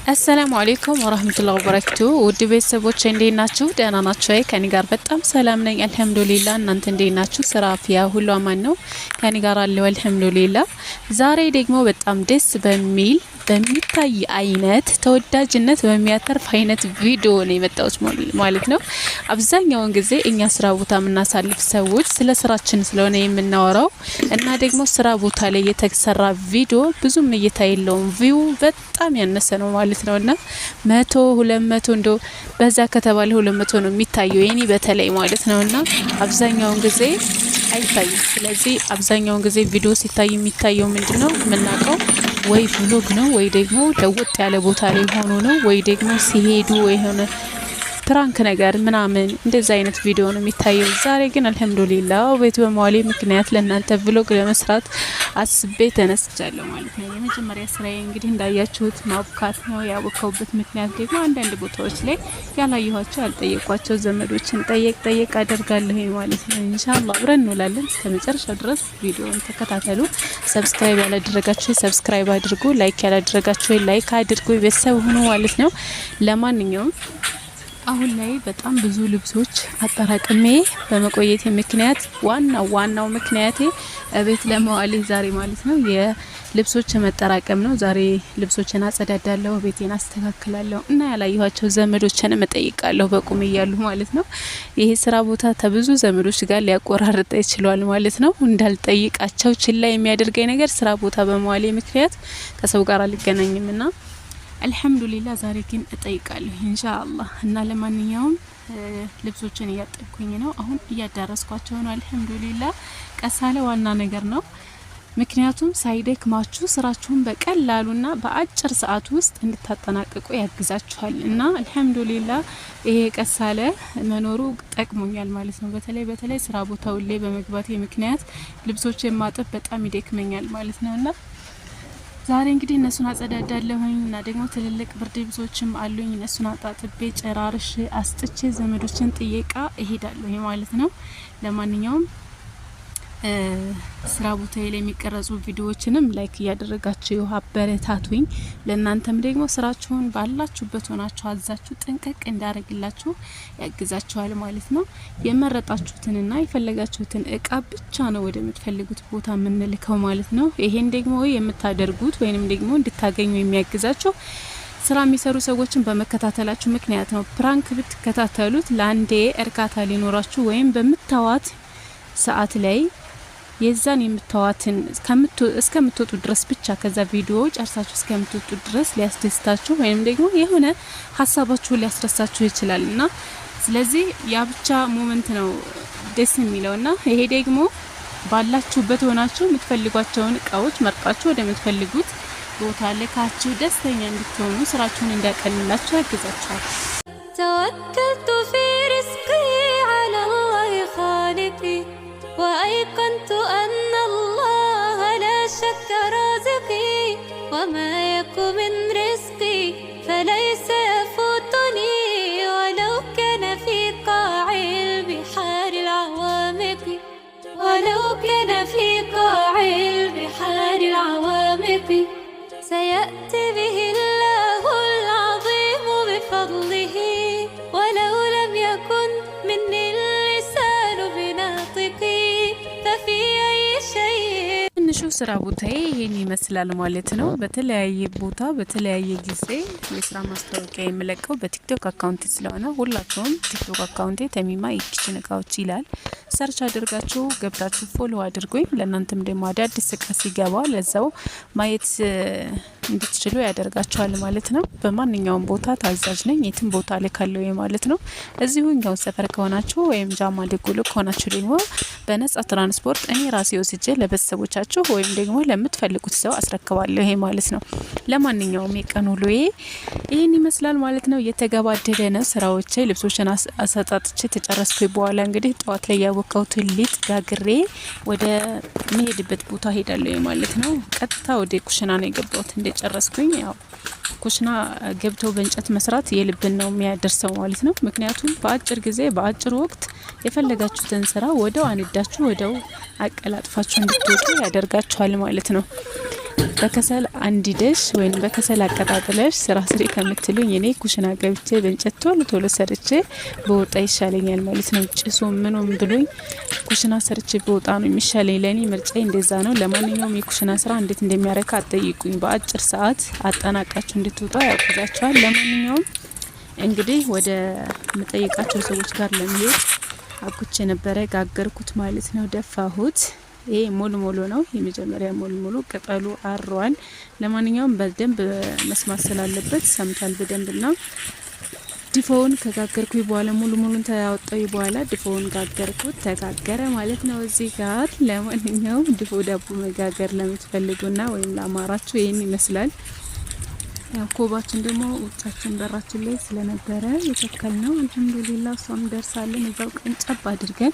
السلام عليكم ورحمة الله وبركاته ودي ቤተሰቦቼ እንዴት ናችሁ ደህና ናችሁ ከኔ ጋር በጣም ሰላም ነኝ አልহামዱሊላህ እናንተ እንዴት ናችሁ ስራ አፍያ ሁሉ አማን ነው ከኔ ጋር አለው አልহামዱሊላህ ዛሬ ደግሞ በጣም ደስ በሚል በሚታይ አይነት ተወዳጅነት በሚያተርፍ አይነት ቪዲዮ ነው የመጣሁት ማለት ነው አብዛኛውን ጊዜ እኛ ስራ ቦታ ምናሳልፍ ሰዎች ስለ ስራችን ስለሆነ የምናወራው እና ደግሞ ስራ ቦታ ላይ የተሰራ ቪዲዮ ብዙም እይታ የለውም ቪው በጣም ያነሰ ነው ማለት ነውና 100 200 እንዶ በዛ ከተባለ 200 ነው የሚታየው የኔ በተለይ ማለት ነውና አብዛኛውን ጊዜ አይታይም ስለዚህ አብዛኛውን ጊዜ ቪዲዮ ሲታይ የሚታየው ምንድነው ምናቀው ወይ ብሎግ ነው ወይ ደግሞ ለውጥ ያለ ቦታ ላይ ሆኖ ነው ወይ ደግሞ ሲሄዱ ወይ ሆነ ፕራንክ ነገር ምናምን እንደዛ አይነት ቪዲዮ ነው የሚታየው ዛሬ ግን አልহামዱሊላህ ቤት በመዋሌ ምክንያት ለእናንተ ብሎግ ለመስራት አስቤ ተነስቻለሁ ማለት ነው የመጀመሪያ ስራዬ እንግዲህ እንዳያችሁት ማብካት ነው ያበካውበት ምክንያት ደግሞ አንዳንድ ቦታዎች ላይ ያላየኋቸው ያልጠየቋቸው ዘመዶችን ጠየቅ አደርጋለሁ ማለት ነው ኢንሻአላህ አብረን እንውላለን እስከመጨረሻው ድረስ ቪዲዮውን ተከታተሉ ሰብስክራይብ ያላደረጋችሁ ሰብስክራይብ አድርጉ ላይክ ያላደረጋችሁ ላይክ አድርጉ ቤተሰብ ሁኑ ማለት ነው ለማንኛውም አሁን ላይ በጣም ብዙ ልብሶች አጠራቅሜ በመቆየቴ ምክንያት ዋናው ምክንያቴ ቤት ለመዋል ዛሬ ማለት ነው የልብሶች መጠራቀም ነው ዛሬ ልብሶችን አጸዳዳለሁ ቤቴን አስተካክላለሁ እና ያላየኋቸው ዘመዶችን መጠይቃለሁ በቁም ይያሉ ማለት ነው ይሄ ስራ ቦታ ተብዙ ዘመዶች ጋር ሊያቆራርጥ ይችላል ማለት ነው እንዳልጠይቃቸው ችላ የሚያደርገኝ ነገር ስራ ቦታ በመዋሌ ምክንያት ከሰው ጋር አልገናኝምና አልহামዱሊላህ ዛሬ ግን እጠይቃለሁ ኢንሻአላህ እና ለማንኛውም ልብሶችን ያጠብኩኝ ነው አሁን እያዳረስኳቸው ነው አልহামዱሊላህ ቀሳለ ዋና ነገር ነው ምክንያቱም ሳይደክማችሁ ስራችሁን በቀላሉና በአጭር ሰዓት ውስጥ እንድታጠናቅቁ ያግዛችኋል እና አልহামዱሊላህ ይሄ ቀሳለ መኖሩ ጠቅሞኛል ማለት ነው በተለይ ስራ ቦታው ላይ በመግባቴ ምክንያት ልብሶችን ማጠብ በጣም ይደክመኛል ማለት ነውና ዛሬ እንግዲህ እነሱን አጸዳዳለሁኝ እና ደግሞ ትልልቅ ብርድ ልብሶችም አሉኝ እነሱን አጣጥቤ ጨራርሽ አስጥቼ ዘመዶችን ጥየቃ እሄዳለሁ ማለት ነው ለማንኛውም ስራ ቦታዬ ላይ የሚቀርጹ ቪዲዮዎችንም ላይክ ያደረጋችሁ አበረታቱኝ ለእናንተም ደግሞ ስራችሁን ባላችሁበት ሆናችሁ አዛችሁ ጥንቅቅ እንዳረግላችሁ ያግዛችኋል ማለት ነው የመረጣችሁትንና የፈለጋችሁትን እቃ ብቻ ነው ወደምትፈልጉት ቦታ ምንልከው ማለት ነው ይሄን ደግሞ የምታደርጉት ወይንም ደግሞ እንድታገኙ የሚያግዛችሁ ስራ የሚሰሩ ሰዎችን በመከታተላችሁ ምክንያት ነው ፕራንክ ብትከታተሉት ላንዴ እርካታ ሊኖራችሁ ወይም በመታዋት ሰዓት ላይ የዛን የምታዋትን እስከምትወጡ ድረስ ብቻ ከዛ ቪዲዮ ጨርሳችሁ እስከምትወጡ ድረስ ሊያስደስታችሁ ወይም ደግሞ የሆነ ሐሳባችሁን ሊያስረሳችሁ ይችላልና ስለዚህ ያ ብቻ ሞመንት ነው ደስ የሚለውና ይሄ ደግሞ ባላችሁበት ሆናችሁ የምትፈልጓቸውን እቃዎች መርጣችሁ ወደምትፈልጉት ቦታ ልካችሁ ደስተኛ እንድትሆኑ ስራችሁን እንዲያቀልላችሁ ያግዛችኋል توكلت في رزقي على الله خالقي وأيقنت أن الله لا شك رازقي وما يكن من رزقي فليس يفوتني ولو كان في قاع البحار العوامق ولو كان في قاع البحار العوامق سيأتي به الله العظيم بفضله ولو لم يكن مني اللسان بناطقي ففي أي شيء ንሹ ስራ ቦታዬ ይሄን ይመስላል ማለት ነው በተለያየ ቦታ በተለያየ ጊዜ የስራ ማስታወቂያ የምለቀው በቲክቶክ አካውንት ስለሆነ ሁላችሁም ቲክቶክ አካውንቴ ተሚማ የኪችን እቃዎች ይላል ሰርች አድርጋችሁ ገብታችሁ ፎሎ አድርጉኝ ለእናንተም ደግሞ አዳዲስ እቃ ሲገባ ለዛው ማየት እንድትችሉ ያደርጋችኋል ማለት ነው በማንኛውም ቦታ ታዛዥ ነኝ የትም ቦታ ላይ ካለው ማለት ነው እዚሁ እኛው ሰፈር ከሆናችሁ ወይም ጃማ ደጉሉ ከሆናችሁ ደግሞ በነጻ ትራንስፖርት እኔ ራሴ ወስጄ ለቤተሰቦቻችሁ ወይም ደግሞ ለምትፈልጉት ሰው አስረክባለሁ ይሄ ማለት ነው ለማንኛውም የቀን ውሎዬ ይሄን ይመስላል ማለት ነው የተገባደደ ነው ስራዎቼ ልብሶችን አሰጣጥቼ ተጨረስኩ በኋላ እንግዲህ ጧት ላይ ያወካውት ሊጥ ጋግሬ ወደ መሄድበት ቦታ ሄዳለሁ ማለት ነው ቀጥታ ወደ ኩሽና ነው የገባሁት እንደጨረስኩኝ ያው ኩሽና ገብቶ በእንጨት መስራት የልብን ነው የሚያደርሰው ማለት ነው ምክንያቱም በአጭር ጊዜ በአጭር ወቅት የፈለጋችሁትን ስራ ወደው አንዳችሁ ወደው አቀላጥፋችሁ እንድትወጡ ያደርጋችኋል ማለት ነው በከሰል አንዲደሽ ወይም በከሰል አቀጣጥለሽ ስራ ስሪ ከምትሉኝ እኔ ኩሽና ገብቼ በእንጨት ቶሎ ሰርቼ በወጣ ይሻለኛል ማለት ነው። ጭሱ ምኑም ብሉኝ ኩሽና ሰርቼ በወጣ ነው የሚሻለኝ። ለኔ ምርጫዬ እንደዛ ነው። ለማንኛውም የኩሽና ስራ እንዴት እንደሚያረካ አትጠይቁኝ። በአጭር ሰዓት አጠናቃችሁ እንድትወጣ ያግዛችኋል። ለማንኛውም እንግዲህ ወደ መጠየቃቸው ሰዎች ጋር ለመሄድ አኩቼ ነበረ ጋገርኩት ማለት ነው። ደፋሁት። ይሄ ሙሉ ነው። የመጀመሪያ ሙሉ ቅጠሉ አሯል። ለማንኛውም በደንብ መስማት ስላለበት ሰምቷል በደንብና ድፎውን ከጋገርኩኝ በኋላ ሙሉን ታያወጣው በኋላ ድፎውን ጋገርኩት። ተጋገረ ማለት ነው እዚህ ጋር። ለማንኛውም ድፎ ዳቦ መጋገር ለምትፈልጉና ወይም ለአማራችሁ ይሄን ይመስላል። ኮባችን ደግሞ ውጫችን በራችን ላይ ስለነበረ የተከል ነው። አልহামዱሊላህ እሷም ደርሳለን። እዛው ቀንጨብ አድርገን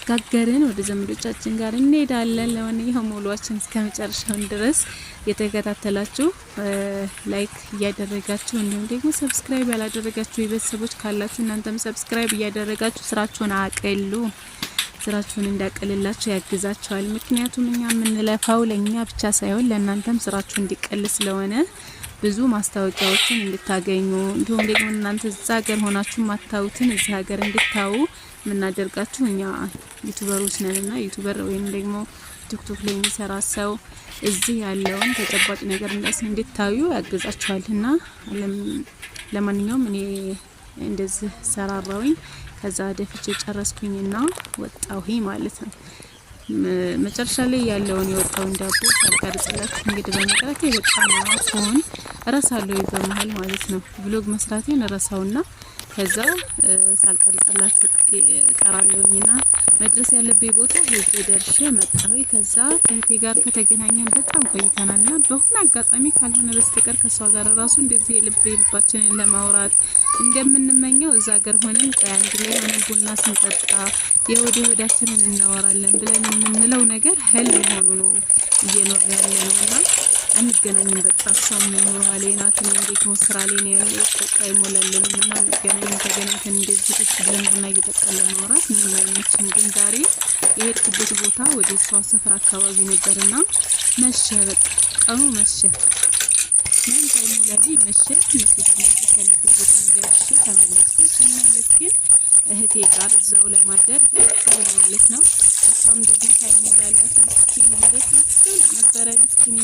ጋገርን። ወደ ዘመዶቻችን ጋር እንሄዳለን። ለማንኛውም ሙሉዋችን እስከመጨረሻው ድረስ የተከታተላችሁ ላይክ እያደረጋችሁ እንዲሁም ደግሞ ሰብስክራይብ ያላደረጋችሁ የቤተሰቦች ካላችሁ እናንተም ሰብስክራይብ እያደረጋችሁ ስራችሁን አቀሉ። ስራችሁን እንዳቀልላችሁ ያግዛችኋል። ምክንያቱም እኛ የምንለፋው ለኛ ብቻ ሳይሆን ለእናንተም ስራችሁ እንዲቀል ስለሆነ ብዙ ማስታወቂያዎችን እንድታገኙ እንዲሁም ደግሞ እናንተ እዛ ሀገር ሆናችሁ ማታውትን እዚህ ሀገር እንድታዩ ምናደርጋችሁ እኛ ዩቲዩበሮች ነንና ዩቲዩበር ወይም ደግሞ ቲክቶክ ላይ የሚሰራ ሰው እዚህ ያለውን ተጨባጭ ነገር እንድታዩ ያግዛችኋልና ለማንኛውም እኔ እንደዚህ ሰራራውኝ ከዛ ደፍቼ ጨረስኩኝና ወጣሁኝ ማለት ነው። መጨረሻ ላይ ያለውን የወጣውን ዳቦ ካልቀርጽላችሁ እንግዲህ በመቅረቴ በጣም አሁን እረሳለሁ በመሃል ማለት ነው። ብሎግ መስራቴን እረሳውና ከዛ ሳልቀርጽላችሁ ቀራለሁኝና መድረስ ያለብኝ ቦታ ሄጄ ደርሼ መጣሁ። ከዛ ከእህቴ ጋር ከተገናኘን በጣም ቆይተናልና በሆነ አጋጣሚ ካልሆነ በስተቀር ከሷ ጋር ራሱ እንደዚህ ልባችንን ለማውራት እንደምንመኘው እዛ ሀገር ሆነን አንድ ላይ ሆነን ቡና ስንጠጣ የሆዳችንን እናወራለን ብለን የምንለው ነገር ህልም ሆኖ ነው እየኖርን ያለነውና አንገናኝም። በቃ እሷም ኑሮዋ ላይ ናት፣ እኔም ደግሞ ስራ ላይ ነው ያለሁት። በቃ ይሞላልንና ተገናኝተን እንደዚህ ቁጭ ብለን ቡና እየጠጣን ለማውራት ምንም አይመችም። ግን ዛሬ የሄድኩበት ቦታ ወደ እሷ ሰፈር አካባቢ ነበርና መሸ። በቃ ቀኑ መሸ። ምን ሳይሞላልኝ መሸ። እነሱ ደግሞ ከልብ ቦታ እንደርሼ ተመለስኩ። ስመለስ ግን እህቴ ጋር እዛው ለማደር ማለት ነው። እሷም ደግሞ ሳይሞላላት ምስኪን ነበረ ምስኪን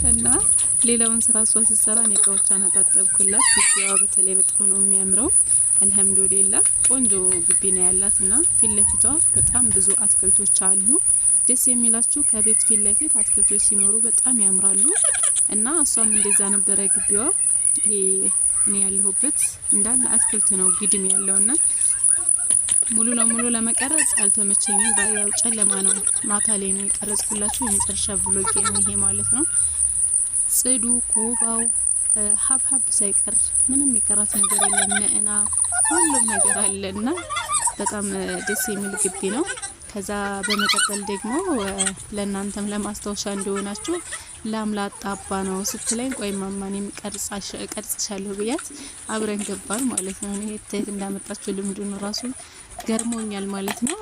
እና ሌላውን ስራ እሷ ስትሰራ እኔ እቃዎቿን አጣጠብኩላት። ግቢዋ በተለይ በጣም ነው የሚያምረው። አልহামዱሊላህ ቆንጆ ግቢ ነው ያላትና ፊት ለፊቷ በጣም ብዙ አትክልቶች አሉ። ደስ የሚላችሁ ከቤት ፊት ለፊት አትክልቶች ሲኖሩ በጣም ያምራሉ። እና እሷም እንደዛ ነበረ ግቢዋ። ይሄ እኔ ያለሁበት እንዳለ አትክልት ነው ግድም ያለውና ሙሉ ለሙሉ ለመቀረጽ አልተመቸኝም። ባያው ጨለማ ነው። ማታ ላይ ነው የቀረጽኩላችሁ። የመጨረሻ ብሎጌ ነው ይሄ ማለት ነው። ጽዱ ኮባው ሀብሀብ ሳይቀር ምንም ይቀራት ነገር የለም። ነእና ሁሉም ነገር አለና በጣም ደስ የሚል ግቢ ነው። ከዛ በመቀጠል ደግሞ ለእናንተም ለማስታወሻ እንደሆናችሁ ላምላጣ አባ ነው ስትለኝ ቆይ ማማኔም ቀርጽሻለሁ ብያት አብረን ገባን ማለት ነው። እኔ ተት እንዳመጣችሁ ልምዱን ራሱ ገርሞኛል ማለት ነው።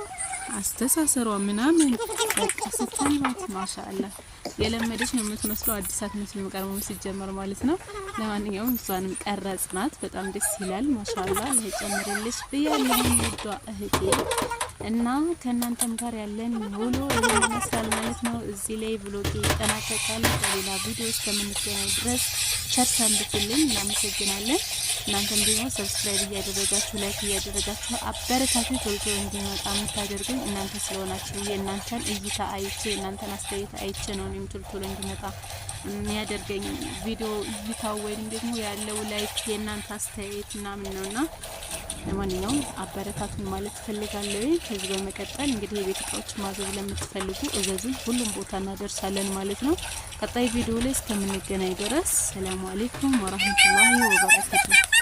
አስተሳሰሯ ምናምን በቃ ስትልማት ማሻአላህ የለመደች ነው የምትመስለው። አዲሳት መስል መቀርመው ሲጀመር ማለት ነው። ለማንኛውም እሷንም ቀረጽናት። በጣም ደስ ይላል። ማሻአላህ ለጨምርልሽ ብያለሁ ወዷ እህቴ። እና ከእናንተም ጋር ያለን ውሎ ይሄን ይመስላል ማለት ነው። እዚህ ላይ ብሎጌ ይጠናቀቃል። በሌላ ቪዲዮ እስከምንገናኝ ድረስ ቸር ሰንብቱልኝ። እናመሰግናለን። እናንተም ደግሞ ሰብስክራይብ እያደረጋችሁ ላይክ እያደረጋችሁ አበረታቱ። ቶሎ እንዲመጣ የምታደርጉኝ እናንተ ስለሆናችሁ የእናንተን እይታ አይቼ የእናንተን አስተያየት አይቼ ነው እኔም ቶሎ እንዲመጣ የሚያደርገኝ ቪዲዮ እይታው ወይም ደግሞ ያለው ላይክ የእናንተ አስተያየት ምናምን ነውና ለማንኛውም አበረታቱን ማለት ፈልጋለሁ። ከዚህ በመቀጠል እንግዲህ የቤት እቃዎች ማዘዝ ለምትፈልጉ እዘዙን፣ ሁሉም ቦታ እናደርሳለን ማለት ነው። ቀጣይ ቪዲዮ ላይ እስከምንገናኝ ድረስ ሰላም አለይኩም ወራህመቱላሂ ወበረካቱ።